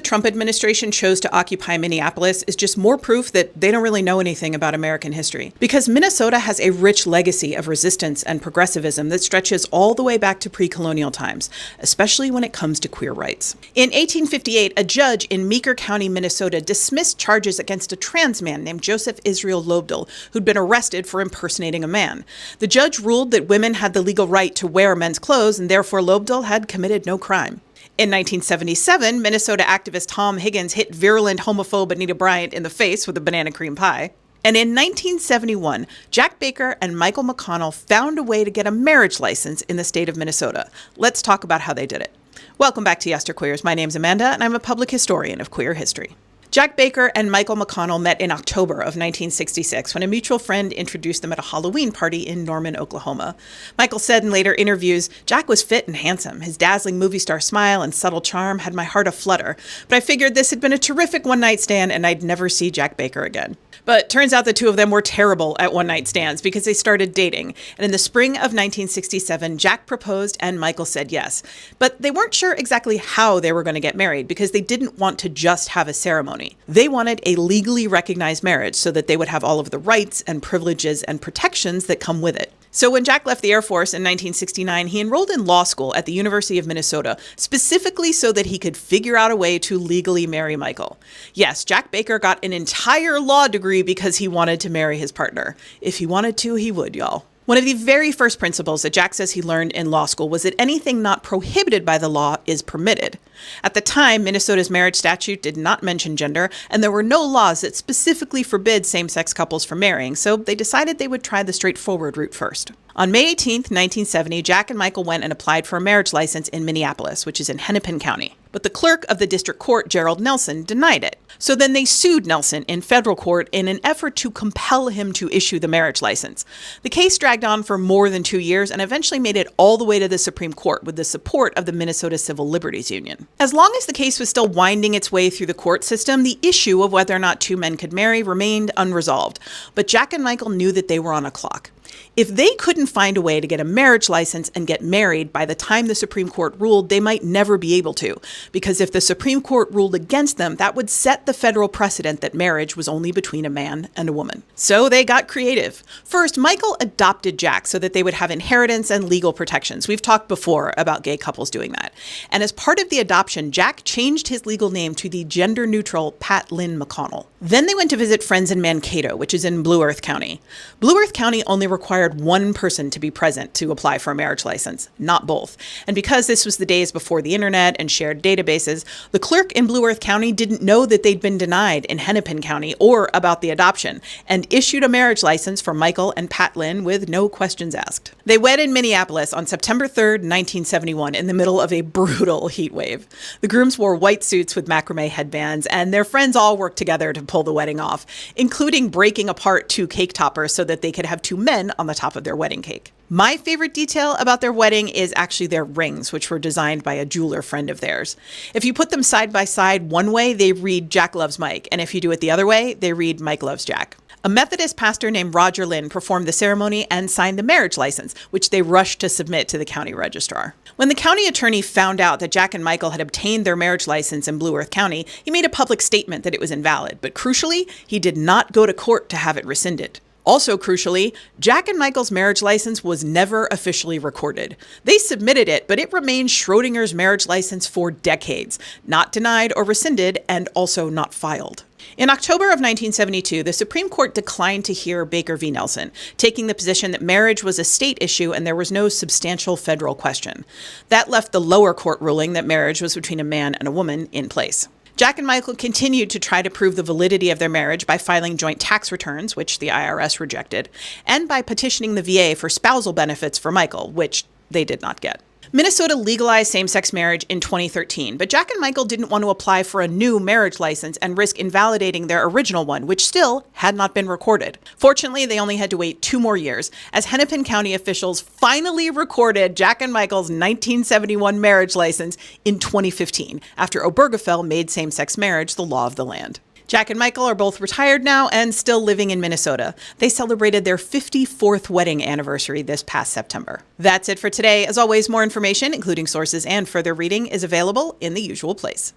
Trump administration chose to occupy Minneapolis is just more proof that they don't really know anything about American history. Because Minnesota has a rich legacy of resistance and progressivism that stretches all the way back to pre-colonial times, especially when it comes to queer rights. In 1858, a judge in Meeker County, Minnesota, dismissed charges against a trans man named Joseph Israel Lobdell, who'd been arrested for impersonating a man. The judge ruled that women had the legal right to wear men's clothes, and therefore Lobdell had committed no crime. In 1977, Minnesota activist Tom Higgins hit virulent homophobe Anita Bryant in the face with a banana cream pie. And in 1971, Jack Baker and Michael McConnell found a way to get a marriage license in the state of Minnesota. Let's talk about how they did it. Welcome back to Yesterqueers. My name's Amanda, and I'm a public historian of queer history. Jack Baker and Michael McConnell met in October of 1966 when a mutual friend introduced them at a Halloween party in Norman, Oklahoma. Michael said in later interviews, Jack was fit and handsome. His dazzling movie star smile and subtle charm had my heart aflutter. But I figured this had been a terrific one-night stand and I'd never see Jack Baker again. But turns out the two of them were terrible at one-night stands because they started dating. And in the spring of 1967, Jack proposed and Michael said yes. But they weren't sure exactly how they were going to get married because they didn't want to just have a ceremony. They wanted a legally recognized marriage so that they would have all of the rights and privileges and protections that come with it. So when Jack left the Air Force in 1969, he enrolled in law school at the University of Minnesota, specifically so that he could figure out a way to legally marry Michael. Yes, Jack Baker got an entire law degree because he wanted to marry his partner. If he wanted to, he would, y'all. One of the very first principles that Jack says he learned in law school was that anything not prohibited by the law is permitted. At the time, Minnesota's marriage statute did not mention gender, and there were no laws that specifically forbid same-sex couples from marrying, so they decided they would try the straightforward route first. On May 18, 1970, Jack and Michael went and applied for a marriage license in Minneapolis, which is in Hennepin County. But the clerk of the district court, Gerald Nelson, denied it. So then they sued Nelson in federal court in an effort to compel him to issue the marriage license. The case dragged on for more than 2 years and eventually made it all the way to the Supreme Court with the support of the Minnesota Civil Liberties Union. As long as the case was still winding its way through the court system, the issue of whether or not two men could marry remained unresolved. But Jack and Michael knew that they were on a clock. If they couldn't find a way to get a marriage license and get married by the time the Supreme Court ruled, they might never be able to. Because if the Supreme Court ruled against them, that would set the federal precedent that marriage was only between a man and a woman. So they got creative. First, Michael adopted Jack so that they would have inheritance and legal protections. We've talked before about gay couples doing that. And as part of the adoption, Jack changed his legal name to the gender-neutral Pat Lynn McConnell. Then they went to visit friends in Mankato, which is in Blue Earth County. Blue Earth County only required one person to be present to apply for a marriage license, not both. And because this was the days before the internet and shared databases, the clerk in Blue Earth County didn't know that they'd been denied in Hennepin County or about the adoption, and issued a marriage license for Michael and Pat Lynn with no questions asked. They wed in Minneapolis on September 3rd, 1971, in the middle of a brutal heat wave. The grooms wore white suits with macrame headbands, and their friends all worked together to pull the wedding off, including breaking apart two cake toppers so that they could have two men on the top of their wedding cake. My favorite detail about their wedding is actually their rings, which were designed by a jeweler friend of theirs. If you put them side by side one way, they read Jack loves Mike, and if you do it the other way, they read Mike loves Jack. A Methodist pastor named Roger Lynn performed the ceremony and signed the marriage license, which they rushed to submit to the county registrar. When the county attorney found out that Jack and Michael had obtained their marriage license in Blue Earth County, he made a public statement that it was invalid, but crucially, he did not go to court to have it rescinded. Also crucially, Jack and Michael's marriage license was never officially recorded. They submitted it, but it remained Schrodinger's marriage license for decades, not denied or rescinded, and also not filed. In October of 1972, the Supreme Court declined to hear Baker v. Nelson, taking the position that marriage was a state issue and there was no substantial federal question. That left the lower court ruling that marriage was between a man and a woman in place. Jack and Michael continued to try to prove the validity of their marriage by filing joint tax returns, which the IRS rejected, and by petitioning the VA for spousal benefits for Michael, which they did not get. Minnesota legalized same-sex marriage in 2013, but Jack and Michael didn't want to apply for a new marriage license and risk invalidating their original one, which still had not been recorded. Fortunately, they only had to wait 2 more years, as Hennepin County officials finally recorded Jack and Michael's 1971 marriage license in 2015, after Obergefell made same-sex marriage the law of the land. Jack and Michael are both retired now and still living in Minnesota. They celebrated their 54th wedding anniversary this past September. That's it for today. As always, more information, including sources and further reading, is available in the usual place.